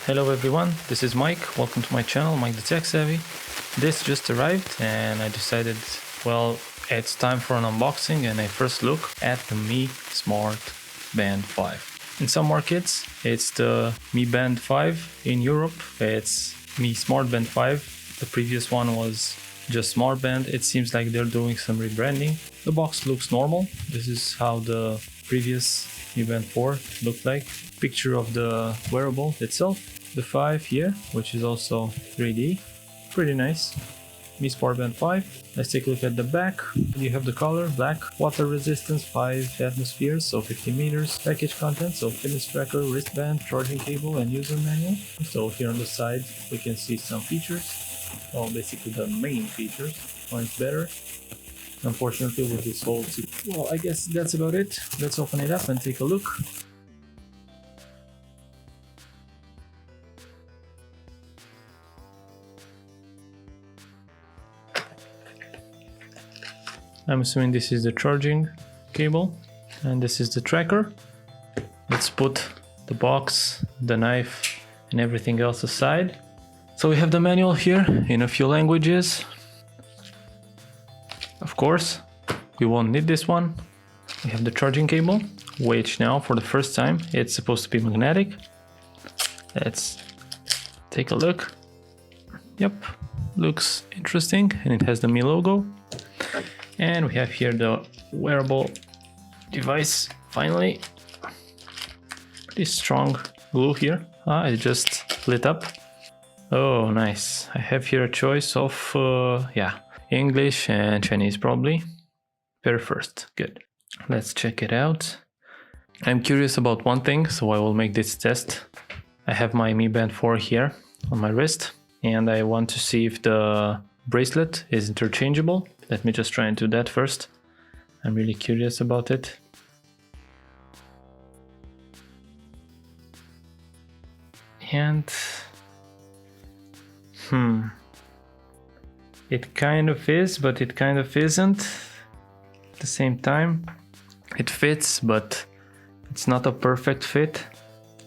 Hello everyone, this is Mike. Welcome to my channel, Mike the Tech Savvy. This just arrived and I decided, well, it's time for an unboxing and a first look at the Mi Smart Band 5. In some markets, it's the Mi Band 5. In Europe, it's Mi Smart Band 5. The previous one was just Smart Band. It seems like they're doing some rebranding. The box looks normal. This is how the previous Mi Band 4 looked like. Picture of the wearable itself. The 5 here, which is also 3D. Pretty nice. Mi Smart Band 5. Let's take a look at the back. You have the color, black, water resistance, 5 atmospheres, so 50 meters. Package content, so fitness tracker, wristband, charging cable, and user manual. So here on the side, we can see some features. Well, basically the main features. One's better. Unfortunately, with this whole well, I guess that's about it. Let's open it up and take a look. I'm assuming this is the charging cable and this is the tracker. Let's put the box, the knife, and everything else aside. So we have the manual here in a few languages. Of course, we won't need this one. We have the charging cable, which now for the first time, it's supposed to be magnetic. Let's take a look. Yep, looks interesting, and it has the Mi logo. And we have here the wearable device, finally. Pretty strong glue here. It just lit up. Oh, nice. I have here a choice of, English and Chinese probably. Very first, good. Let's check it out. I'm curious about one thing, so I will make this test. I have my Mi Band 4 here on my wrist, and I want to see if the bracelet is interchangeable. Let me just try and do that first. I'm really curious about it. And it kind of is, but it kind of isn't at the same time. It fits, but it's not a perfect fit.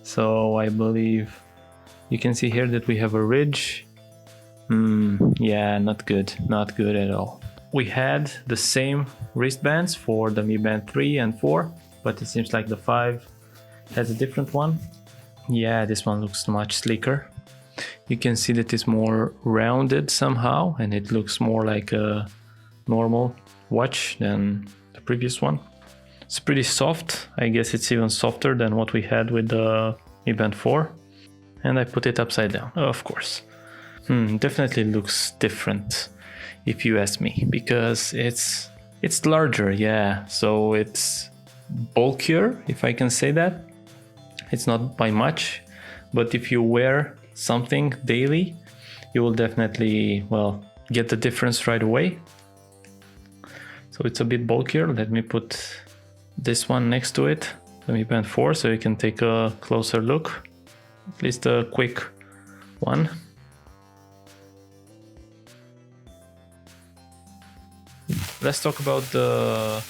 So I believe you can see here that we have a ridge. Yeah, not good at all. We had the same wristbands for the Mi Band 3 and 4, but it seems like the 5 has a different one. Yeah, this one looks much sleeker. You can see that it's more rounded somehow, and it looks more like a normal watch than the previous one. It's pretty soft. I guess it's even softer than what we had with the Mi Band 4. And I put it upside down, of course. Definitely looks different, if you ask me, because it's larger, yeah, so it's bulkier, if I can say that. It's not by much, but if you wear something daily, you will definitely, well, get the difference right away. So it's a bit bulkier. Let me put this one next to it, the Mi Band 4, so you can take a closer look, at least a quick one. Let's talk about the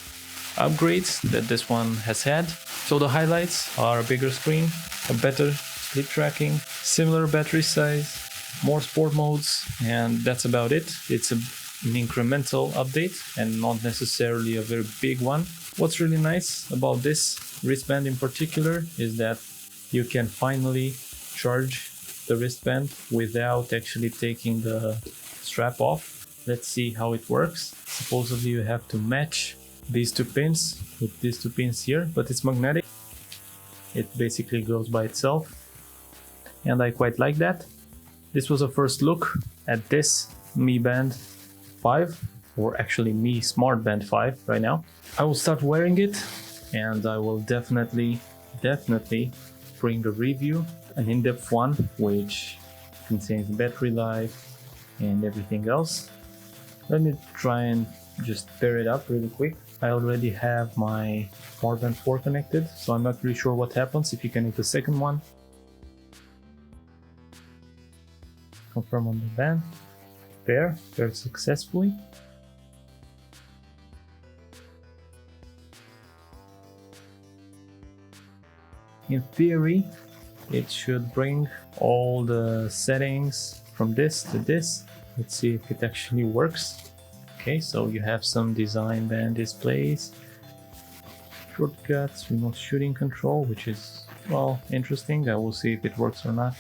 upgrades that this one has had. So the highlights are a bigger screen, a better sleep tracking, similar battery size, more sport modes, and that's about it. It's an incremental update and not necessarily a very big one. What's really nice about this wristband in particular is that you can finally charge the wristband without actually taking the strap off. Let's see how it works. Supposedly you have to match these two pins with these two pins here, but it's magnetic. It basically goes by itself, and I quite like that. This was a first look at this Mi Band 5, or actually Mi Smart Band 5 right now. I will start wearing it, and I will definitely bring a review, an in-depth one, which contains battery life and everything else. Let me try and just pair it up really quick. I already have my Smart Band 4 connected, so I'm not really sure what happens if you connect the second one. Confirm on the band. Paired successfully. In theory, it should bring all the settings from this to this. Let's see if it actually works. Okay, so you have some design band displays, shortcuts, remote shooting control, which is, well, interesting. I will see if it works or not.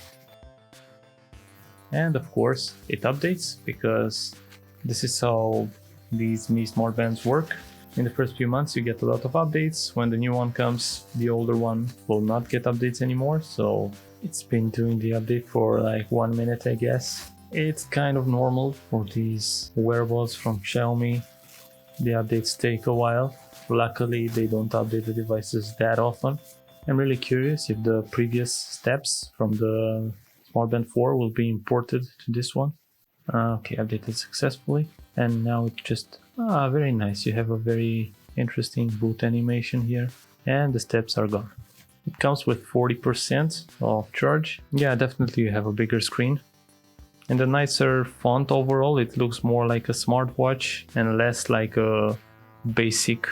And of course it updates, because this is how these Mi Smart Bands work. In the first few months you get a lot of updates. When the new one comes, the older one will not get updates anymore. So it's been doing the update for like 1 minute, I guess. It's kind of normal for these wearables from Xiaomi. The updates take a while. Luckily they don't update the devices that often. I'm really curious if the previous steps from the Smart Band 4 will be imported to this one. Okay, updated successfully. And now it just, very nice. You have a very interesting boot animation here. And the steps are gone. It comes with 40% of charge. Yeah, definitely you have a bigger screen. And a nicer font overall. It looks more like a smartwatch and less like a basic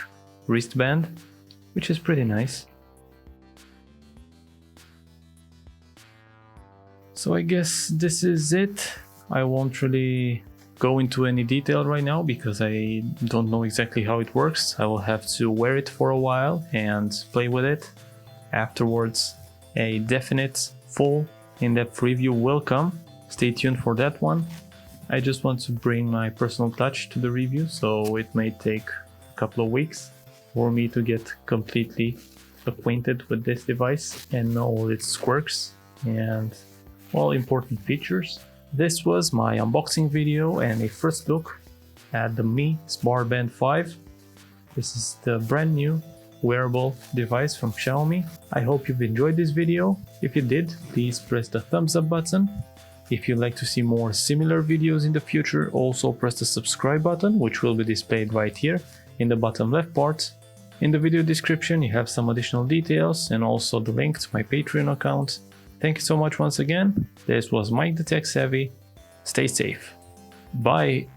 wristband, which is pretty nice. So I guess this is it. I won't really go into any detail right now because I don't know exactly how it works. I will have to wear it for a while and play with it. Afterwards, a definite full in-depth review will come. Stay tuned for that one. I just want to bring my personal touch to the review, so it may take a couple of weeks for me to get completely acquainted with this device and know all its quirks and, well, important features. This was my unboxing video and a first look at the Mi Smart Band 5. This is the brand new wearable device from Xiaomi. I hope you've enjoyed this video. If you did, please press the thumbs up button. If you'd like to see more similar videos in the future, also press the subscribe button, which will be displayed right here in the bottom left part. In the video description you have some additional details and also the link to my Patreon account. Thank you so much once again. This was Mike the Tech Savvy. Stay safe. Bye.